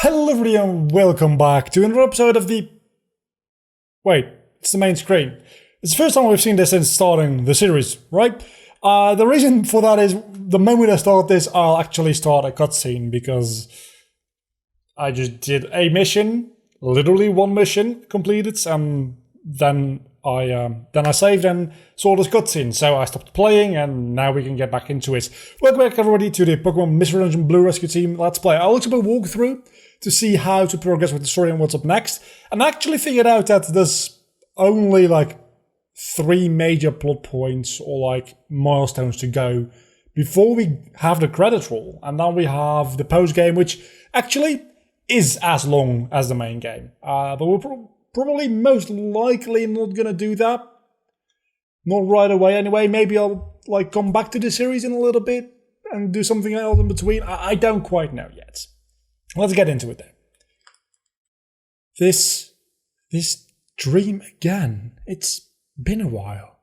Hello everybody and welcome back to another episode of the... Wait, it's the main screen. It's the first time we've seen this since starting the series, right? The reason for that is the moment I start this, I'll actually start a cutscene because I just did a mission, literally one mission completed, and then I saved and saw this cutscene, so I stopped playing and now we can get back into it. Welcome back everybody to the Pokemon Mystery Dungeon Blue Rescue Team Let's Play. I'll also do a walkthrough to see how to progress with the story and what's up next. And I actually figured out that there's only like 3 major plot points or like milestones to go before we have the credit roll. And then we have the post game, which actually is as long as the main game. But we're probably most likely not gonna do that. Not right away anyway. Maybe I'll like come back to the series in a little bit and do something else in between. I don't quite know yet. Let's get into it then. This dream again. It's been a while.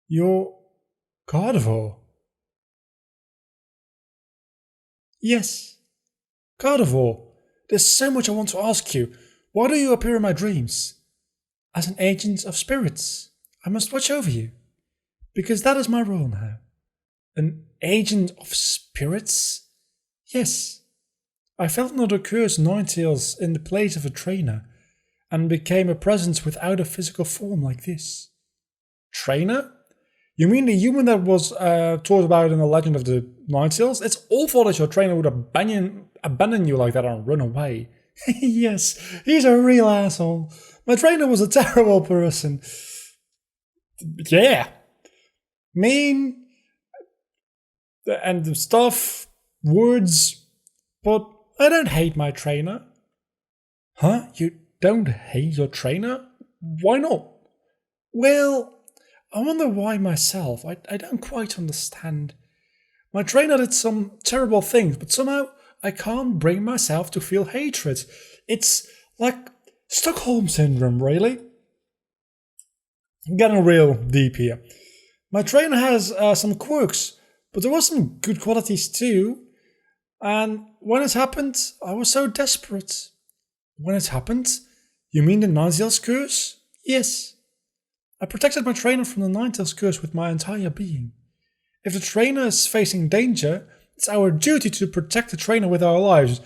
You're Gardevoir. Yes, Gardevoir. There's so much I want to ask you. Why do you appear in my dreams? As an agent of spirits, I must watch over you. Because that is my role now. An agent of spirits? Yes. I felt another curse Ninetales in the place of a trainer, and became a presence without a physical form like this. Trainer? You mean the human that was taught about in the legend of the Ninetales? It's awful that your trainer would abandon you like that and run away. Yes, he's a real asshole. My trainer was a terrible person. Yeah. Mean. And the stuff. Words. But I don't hate my trainer. Huh? You don't hate your trainer? Why not? Well, I wonder why myself. I don't quite understand. My trainer did some terrible things, but somehow I can't bring myself to feel hatred. It's like Stockholm Syndrome, really. I'm getting real deep here. My trainer has some quirks, but there were some good qualities too. And when it happened, I was so desperate. When it happened? You mean the Ninetales curse? Yes. I protected my trainer from the Ninetales curse with my entire being. If the trainer is facing danger, it's our duty to protect the trainer with our lives.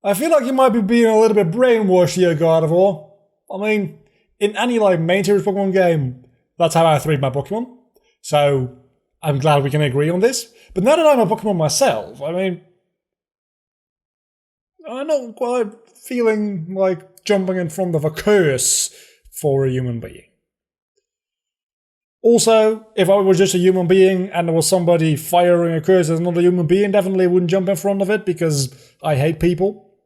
I feel like you might be being a little bit brainwashed here, Gardevoir. I mean, in any like main series Pokemon game, that's how I treat my Pokemon. So I'm glad we can agree on this. But now that I'm a Pokemon myself, I mean, I'm not quite feeling like jumping in front of a curse for a human being. Also, if I was just a human being and there was somebody firing a curse as another human being, definitely wouldn't jump in front of it because I hate people.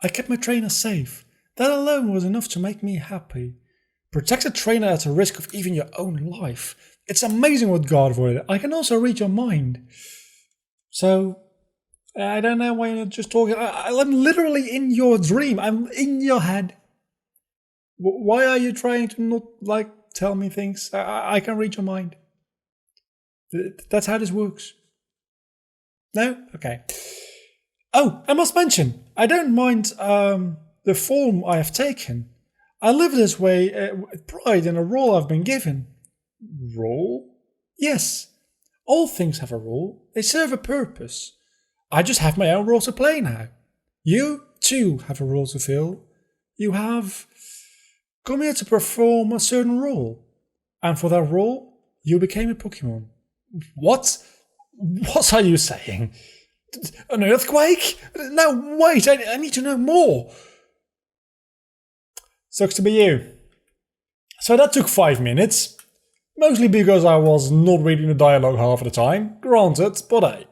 I kept my trainer safe. That alone was enough to make me happy. Protect a trainer at the risk of even your own life. It's amazing what Gardevoir did. I can also read your mind. So, I don't know why you're just talking. I'm literally in your dream. I'm in your head. Why are you trying to not, like, tell me things? I can read your mind. That's how this works. No? Okay. Oh, I must mention, I don't mind the form I have taken. I live this way with pride in a role I've been given. Role? Yes. All things have a role. They serve a purpose. I just have my own role to play now. You, too, have a role to fill. You have come here to perform a certain role. And for that role, you became a Pokemon. What? What are you saying? An earthquake? No, wait, I need to know more. Sucks to be you. So that took 5 minutes. Mostly because I was not reading the dialogue half of the time. Granted, but hey.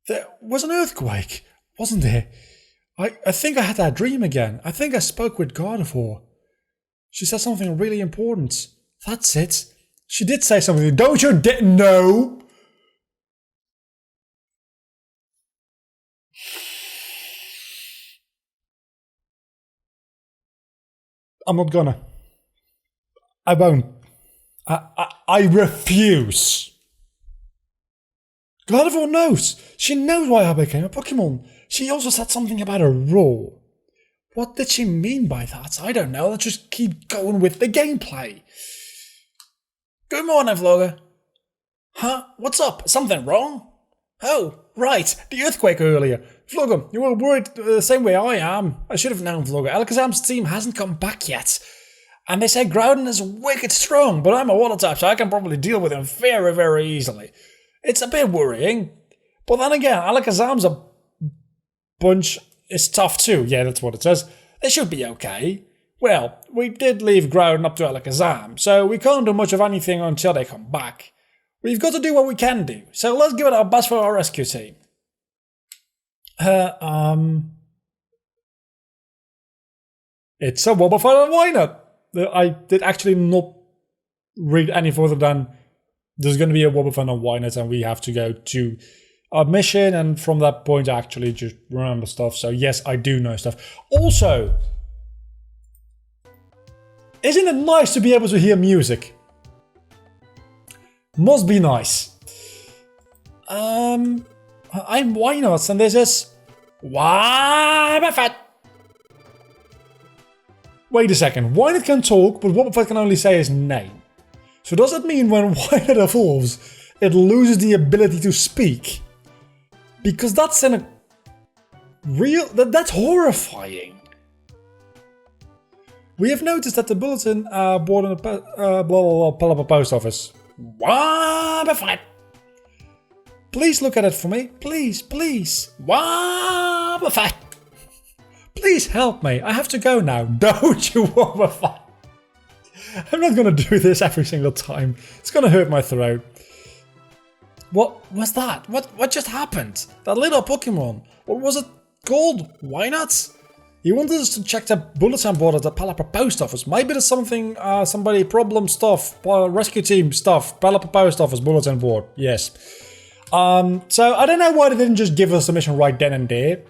There was an earthquake, wasn't there? I think I had that dream again. I think I spoke with Gardevoir. She said something really important. That's it. She did say something. Don't you no! I'm not gonna. I won't. I refuse. Glad everyone knows. She knows why I became a Pokemon. She also said something about a roar. What did she mean by that? I don't know. Let's just keep going with the gameplay. Good morning, Vlogger. Huh? What's up? Something wrong? Oh, right. The earthquake earlier. Vlogger, you were worried the same way I am. I should have known, Vlogger. Alakazam's team hasn't come back yet. And they say Groudon is wicked strong, but I'm a water type, so I can probably deal with him very, very easily. It's a bit worrying. But then again, Alakazam's a bunch is tough too. Yeah, that's what it says. They should be okay. Well, we did leave Groudon up to Alakazam, so we can't do much of anything until they come back. We've got to do what we can do, so let's give it our best for our rescue team. It's a Wobbuffet and why not? I did actually not read any further than there's going to be a Wobbuffet and why not, and we have to go to a mission, and from that point I actually just remember stuff. So yes, I do know stuff. Also, isn't it nice to be able to hear music? Must be nice. I'm why not? And this is Wobbuffet. Wait a second. Wynot can talk, but Wobbuffet can only say his name. So does that mean when Wynot evolves, it loses the ability to speak? Because that's in a real... That's horrifying. We have noticed that the bulletin board in the Palapa post office. Wobbuffet. Please look at it for me. Please, please. Wobbuffet. Please help me. I have to go now. Don't you Wobbuffet. I'm not going to do this every single time. It's going to hurt my throat. What was that? What just happened? That little Pokemon. What was it called? Why not? He wanted us to check the bulletin board at the Palapa post office. Maybe there's something, somebody problem stuff, rescue team stuff, Palapa post office bulletin board. Yes. So I don't know why they didn't just give us a mission right then and there.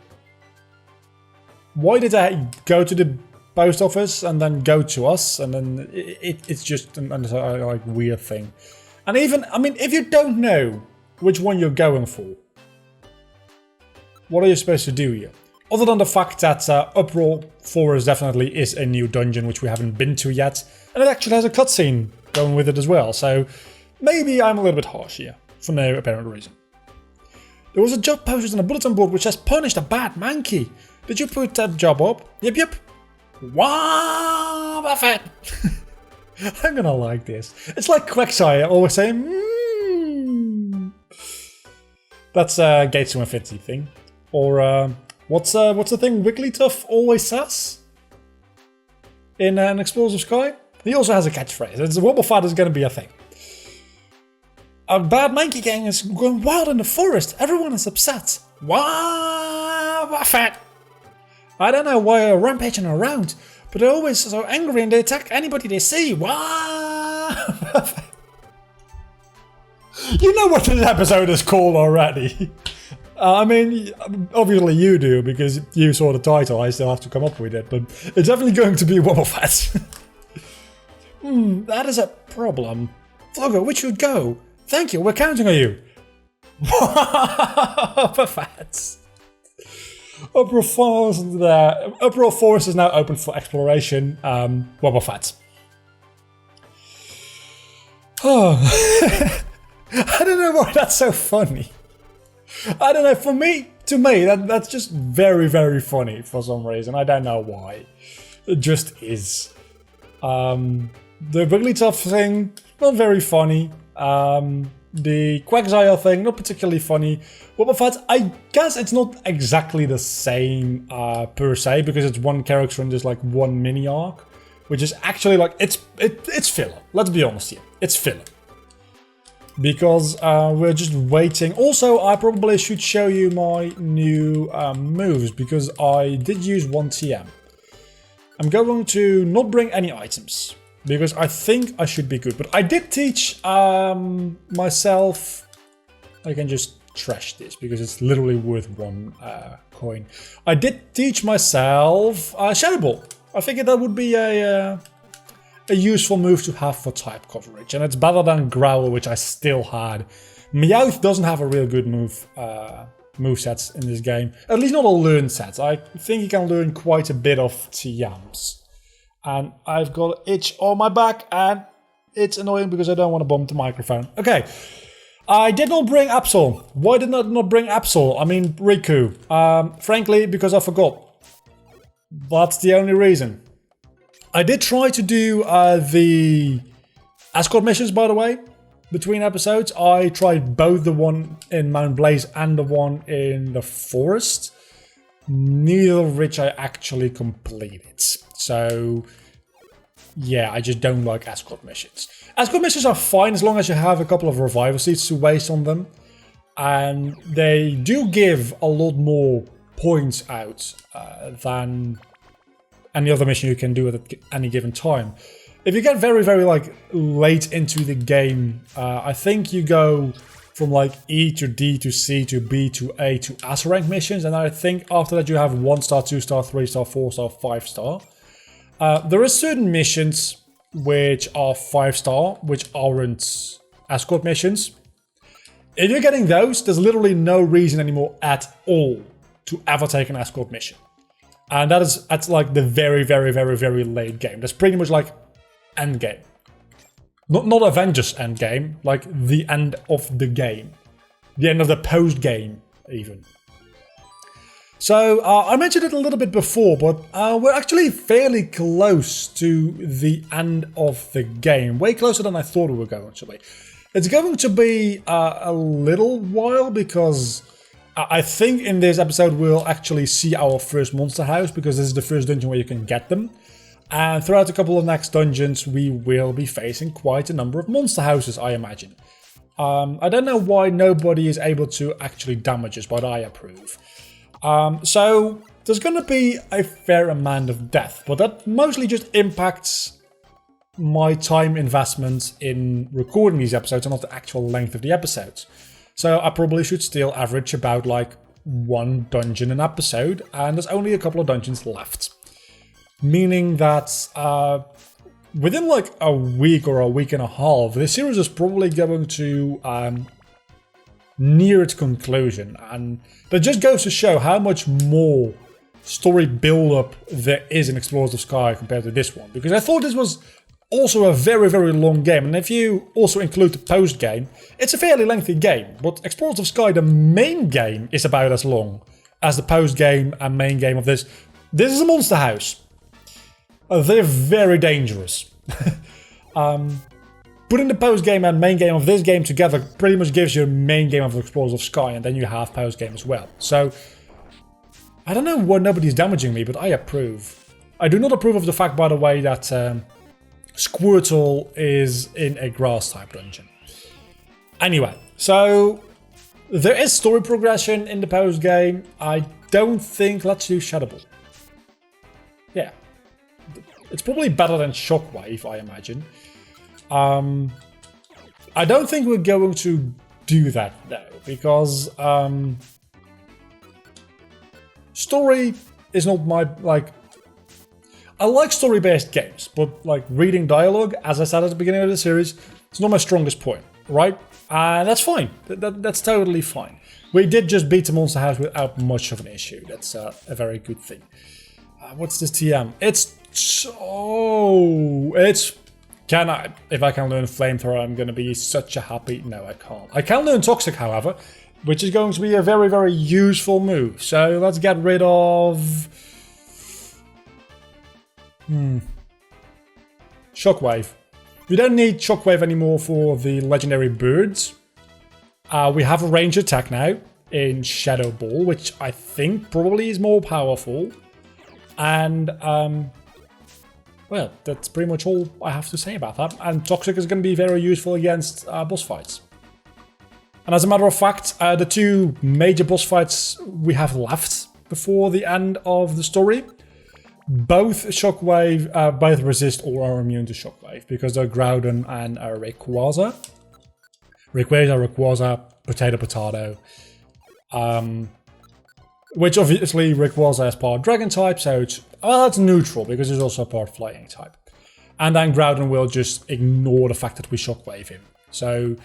Why did they go to the post office and then go to us, and then it's just a like weird thing. And even, I mean, if you don't know which one you're going for, what are you supposed to do here? Other than the fact that Uproar Forest definitely is a new dungeon which we haven't been to yet, and it actually has a cutscene going with it as well, so maybe I'm a little bit harsh here, for no apparent reason. There was a job posted on a bulletin board which says punished a bad monkey. Did you put that job up? Yep. Wobbuffet. I'm gonna like this. It's like Quagsire always saying, That's Gates to Infinity thing. Or what's the thing Wigglytuff always says in an Explosive Sky? He also has a catchphrase. It's Wobbuffet is gonna be a thing. A bad monkey gang is going wild in the forest. Everyone is upset. Wobbuffet. I don't know why they're rampaging around, but they're always so angry and they attack anybody they see. Wobbuffet. You know what this episode is called already. I mean, obviously you do, because you saw the title. I still have to come up with it, but it's definitely going to be Wobbuffet. That is a problem. Vlogger, we should go. Thank you, we're counting on you. Wobbuffet. Uproar Forest is now open for exploration. Wobbuffet. Oh. I don't know why that's so funny. I don't know, to me, that's just very, very funny for some reason. I don't know why. It just is. The Wigglytuff thing, not very funny. The Quagsire thing, not particularly funny. Wobbuffet, I guess it's not exactly the same per se, because it's one character in this like one mini arc, which is actually like, it's filler. Let's be honest here, it's filler. Because we're just waiting. Also, I probably should show you my new moves, because I did use 1 TM. I'm going to not bring any items, because I think I should be good. But I did teach myself... I can just trash this, because it's literally worth 1 coin. I did teach myself Shadow Ball. I figured that would be a useful move to have for type coverage. And it's better than Growl, which I still had. Meowth doesn't have a real good movesets in this game. At least not all learned sets. I think you can learn quite a bit of TMs. And I've got an itch on my back and it's annoying because I don't want to bump the microphone. Okay. I did not bring Absol. Why did I not bring Absol? I mean, Riku. Frankly, because I forgot. That's the only reason. I did try to do the escort missions, by the way, between episodes. I tried both the one in Mount Blaze and the one in the forest. Neither of which I actually completed. So, yeah, I just don't like escort missions. Escort missions are fine as long as you have a couple of revival seeds to waste on them. And they do give a lot more points out than any other mission you can do at any given time. If you get very, very like late into the game, I think you go from like E to D to C to B to A to S rank missions. And I think after that you have 1-star, 2-star, 3-star, 4-star, 5-star. There are certain missions which are 5-star, which aren't escort missions. If you're getting those, there's literally no reason anymore at all to ever take an escort mission. And that's like the very, very, very, very late game. That's pretty much like end game. Not Avengers end game, like the end of the game. The end of the post game, even. So, I mentioned it a little bit before, but we're actually fairly close to the end of the game. Way closer than I thought we were going to be. It's going to be a little while because I think in this episode we'll actually see our first monster house because this is the first dungeon where you can get them. And throughout a couple of next dungeons we will be facing quite a number of monster houses, I imagine. I don't know why nobody is able to actually damage us, but I approve. So there's going to be a fair amount of death, but that mostly just impacts my time investment in recording these episodes and not the actual length of the episodes. So I probably should still average about like 1 dungeon an episode, and there's only a couple of dungeons left. Meaning that within like a week or a week and a half, this series is probably going to near its conclusion, and that just goes to show how much more story build-up there is in Explorers of Sky compared to this one, because I thought this was also a very, very long game, and if you also include the post-game, it's a fairly lengthy game, but Explorers of Sky, the main game, is about as long as the post-game and main game of this. This is a monster house. They're very dangerous. Putting the post-game and main game of this game together pretty much gives you a main game of Explorers of Sky, and then you have post-game as well. So, I don't know why nobody's damaging me, but I approve. I do not approve of the fact, by the way, that Squirtle is in a grass-type dungeon. Anyway, so there is story progression in the post-game. I don't think... Let's do Shadow Ball. Yeah. It's probably better than Shockwave, I imagine. I don't think we're going to do that though, because story is not my, like, I like story-based games, but like reading dialogue, as I said at the beginning of the series, it's not my strongest point, right? And that's fine. That's totally fine. We did just beat the monster house without much of an issue. That's a very good thing. What's this TM? If I can learn Flamethrower, I'm going to be such a happy... No, I can't. I can learn Toxic, however, which is going to be a very, very useful move. So let's get rid of... Shockwave. We don't need Shockwave anymore for the legendary birds. We have a range attack now in Shadow Ball, which I think probably is more powerful. And, well, that's pretty much all I have to say about that. And Toxic is going to be very useful against boss fights. And as a matter of fact, the 2 major boss fights we have left before the end of the story, both Shockwave, both resist or are immune to Shockwave, because they're Groudon and Rayquaza. Rayquaza, Potato. Which obviously Rayquaza is part Dragon type, so it's neutral because it's also part Flying type. And then Groudon will just ignore the fact that we Shockwave him. So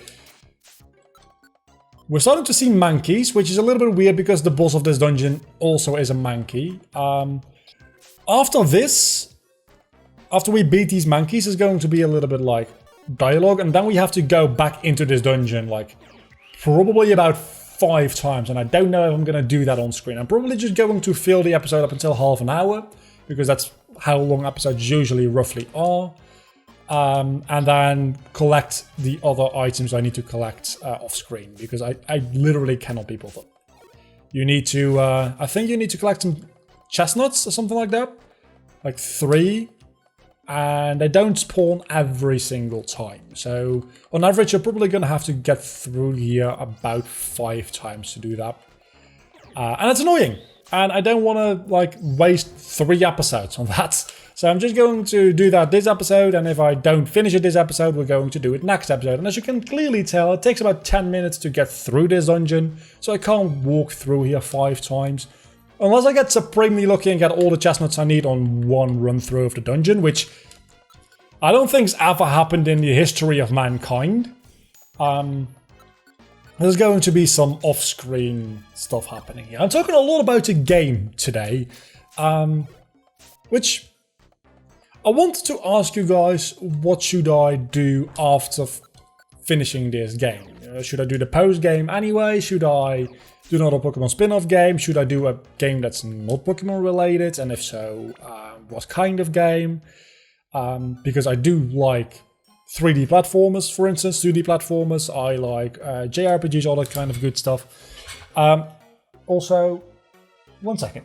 We're starting to see monkeys, which is a little bit weird because the boss of this dungeon also is a monkey. After this, after we beat these monkeys, it's going to be a little bit like dialogue, and then we have to go back into this dungeon like probably about 5 times, and I don't know if I'm going to do that on screen. I'm probably just going to fill the episode up until half an hour, because that's how long episodes usually roughly are. And then collect the other items I need to collect off screen, because I literally cannot be bothered. You need to, I think you need to collect some chestnuts or something like that. Like 3. And they don't spawn every single time. So on average, you're probably going to have to get through here about 5 times to do that. And it's annoying. And I don't want to like waste 3 episodes on that. So I'm just going to do that this episode, and if I don't finish it this episode, we're going to do it next episode. And as you can clearly tell, it takes about 10 minutes to get through this dungeon, so I can't walk through here 5 times. Unless I get supremely lucky and get all the chestnuts I need on one run through of the dungeon, which I don't think's ever happened in the history of mankind. There's going to be some off-screen stuff happening here. I'm talking a lot about a game today, which I wanted to ask you guys, what should I do after finishing this game? Should I do the post game anyway? Should I do another Pokemon spin-off game? Should I do a game that's not Pokemon related? And if so, what kind of game? Because I do like 3D platformers, for instance, 2D platformers. I like JRPGs, all that kind of good stuff. Also, one second.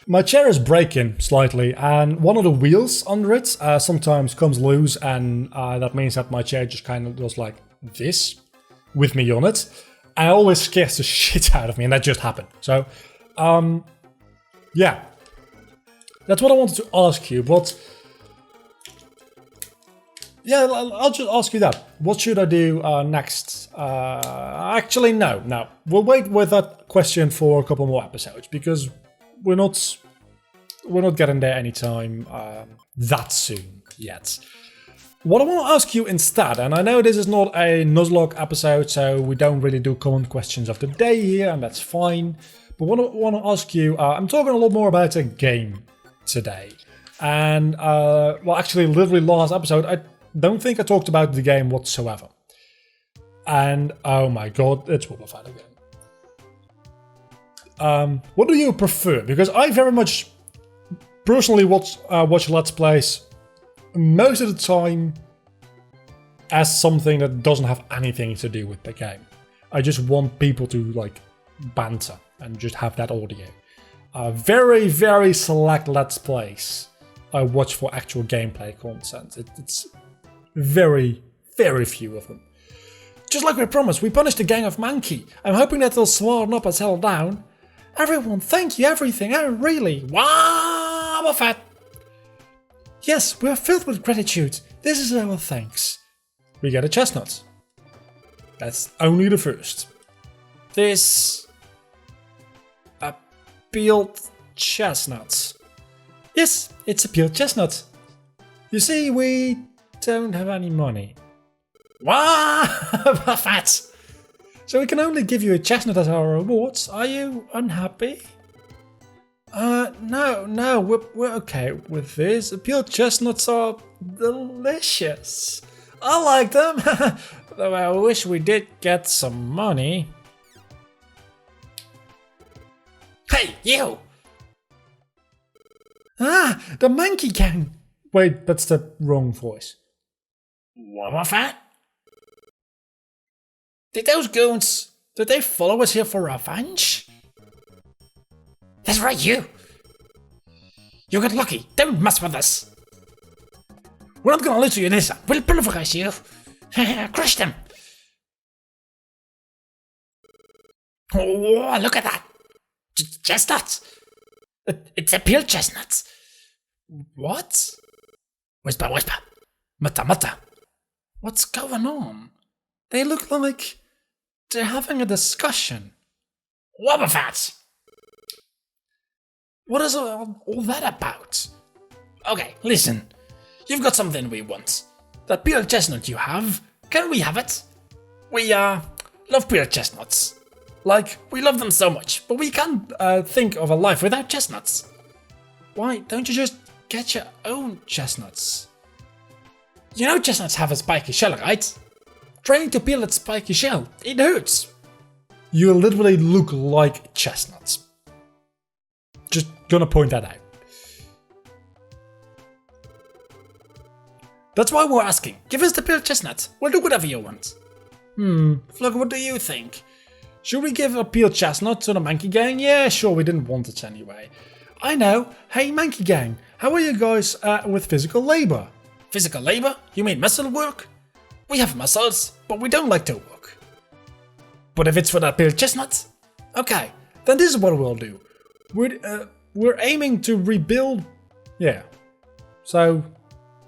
My chair is breaking slightly, and one of the wheels under it sometimes comes loose, and that means that my chair just kind of goes like this with me on it. And it always scares the shit out of me, and that just happened. So, yeah. That's what I wanted to ask you, but yeah, I'll just ask you that. What should I do next? Actually, no. We'll wait with that question for a couple more episodes, because we're not getting there anytime that soon yet. What I want to ask you instead, and I know this is not a Nuzlocke episode, so we don't really do common questions of the day here, and that's fine. But what I want to ask you, I'm talking a lot more about a game today. And, well, actually, literally last episode, I don't think I talked about the game whatsoever. And, oh my god, it's WOOOOOOBBUFEEEEET again. What do you prefer? Because I very much personally watch Let's Plays most of the time as something that doesn't have anything to do with the game. I just want people to like banter and just have that audio. Very, very select Let's Plays I watch for actual gameplay content. It's very, very few of them. Just like we promised, we punished the gang of Monkey. I'm hoping that they'll smarten up and settle down. Everyone, thank you, everything, really. WOOOOOOBBUFEEEEET! Yes, we're filled with gratitude. This is our thanks. We get a chestnut. That's only the first. This... a peeled chestnut. Yes, it's a peeled chestnut. You see, we don't have any money. WOOOOOOBBUFEEEEET! So we can only give you a chestnut as our rewards. Are you unhappy? No, we're okay with this. Peeled chestnuts are delicious. I like them, though I wish we did get some money. Hey, you! Ah, the monkey gang! Wait, that's the wrong voice. WOOOOOOBBUFEEEEET? Did those goons, did they follow us here for revenge? That's right, you! You got lucky, don't mess with us! We're not gonna lose you this, we'll pulverize you! Crush them! Oh, look at that! Chestnuts! It's a peeled chestnuts! What? Whisper, whisper! Mutter, mutter! What's going on? They look like they're having a discussion. WOOOOOOBBUFEEEEET! What is all that about? Okay, listen. You've got something we want. That peeled chestnut you have, can we have it? We love peeled chestnuts. Like, we love them so much, but we can't think of a life without chestnuts. Why don't you just get your own chestnuts? You know chestnuts have a spiky shell, right? Trying to peel that spiky shell, it hurts. You literally look like chestnuts. Just gonna point that out. That's why we're asking. Give us the peeled chestnut. We'll do whatever you want. Flogger, what do you think? Should we give a peeled chestnut to the Monkey Gang? Yeah, sure, we didn't want it anyway. I know. Hey, Monkey Gang, how are you guys with physical labor? Physical labor? You mean muscle work? We have muscles, but we don't like to work. But if it's for that peeled chestnut? Okay, then this is what we'll do. We're aiming to rebuild... Yeah. So,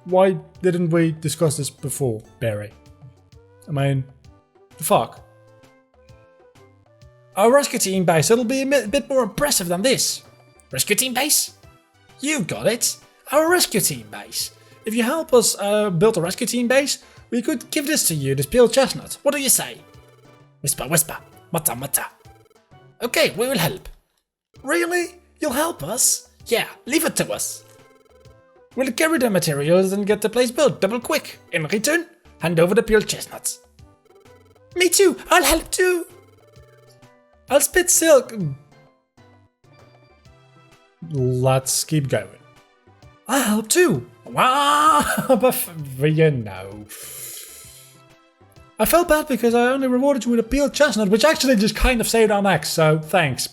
why didn't we discuss this before, Barry? I mean, the fuck? Our rescue team base, it'll be a bit more impressive than this. Rescue team base? You got it. Our rescue team base. If you help us build a rescue team base, we could give this to you, this peeled chestnut. What do you say? Whisper, whisper. Mutter, mutter. Okay, we will help. Really? You'll help us? Yeah, leave it to us. We'll carry the materials and get the place built double quick. In return, hand over the peeled chestnuts. Me too, I'll help too. I'll spit silk. Let's keep going. I'll help too. Wow, but you know. I felt bad because I only rewarded you with a peeled chestnut, which actually just kind of saved our necks, so thanks.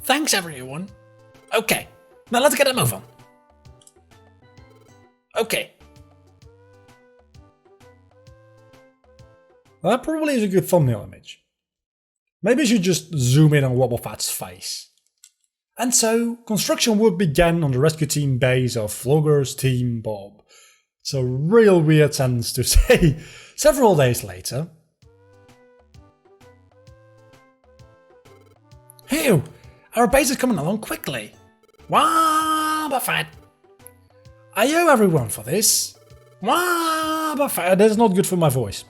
Thanks everyone. Okay, now let's get a move on. Okay. That probably is a good thumbnail image. Maybe I should just zoom in on Wobblefat's face. And so, construction work began on the rescue team base of Flogger's Team Bob. It's a real weird sentence to say. Several days later... Phew! Our base is coming along quickly. Wobbefat! I owe everyone for this. Wobbefat! That's not good for my voice.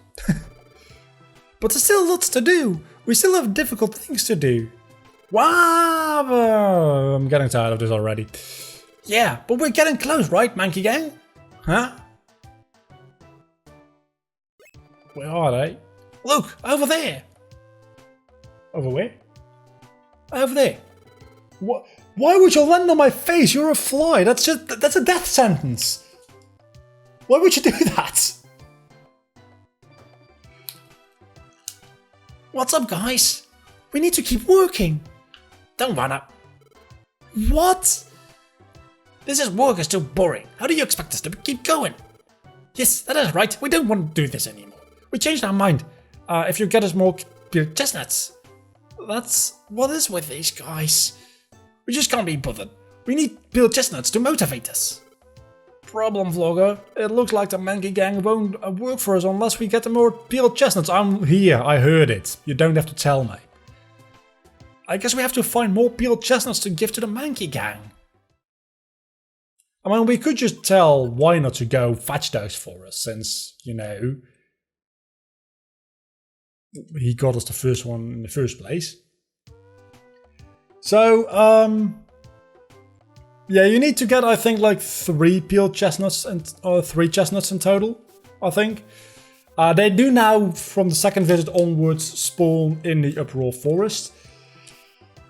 But there's still lots to do. We still have difficult things to do. Wow! I'm getting tired of this already. Yeah, but we're getting close, right, Monkey Gang? Huh? Where are they? Look, over there. Over where? Over there. What? Why would you land on my face? You're a fly. That's a death sentence. Why would you do that? What's up, guys? We need to keep working. Don't run up. What? This is work is too boring. How do you expect us to keep going? Yes, that is right. We don't want to do this anymore. We changed our mind. If you get us more peeled chestnuts. That's what is with these guys. We just can't be bothered. We need peeled chestnuts to motivate us. Problem, Vlogger. It looks like the Monkey Gang won't work for us unless we get the more peeled chestnuts. I'm here. I heard it. You don't have to tell me. I guess we have to find more peeled chestnuts to give to the Monkey Gang. I mean, we could just tell why not to go fetch those for us, since, you know, he got us the first one in the first place. So, yeah, you need to get, I think, like 3 peeled chestnuts or 3 chestnuts in total, I think. They do now, from the second visit onwards, spawn in the Uproar Forest.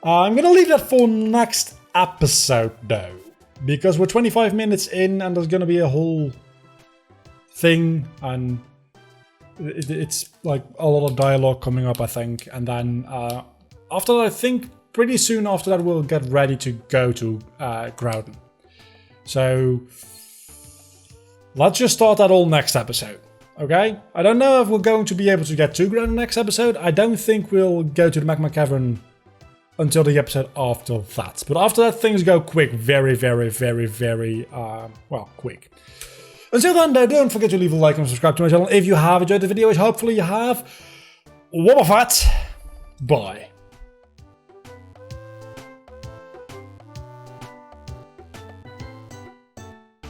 I'm gonna leave that for next episode, though, because we're 25 minutes in and there's gonna be a whole thing, and it's like a lot of dialogue coming up, I think, and then after that, I think pretty soon after that we'll get ready to go to Groudon. So let's just start that all next episode, okay? I don't know if we're going to be able to get to Groudon next episode. I don't think we'll go to the Magma Cavern until the episode after that. But after that, things go quick, very, very, very, very, well, quick. Until then, though, don't forget to leave a like and subscribe to my channel if you have enjoyed the video, which hopefully you have. Wobbefat, bye.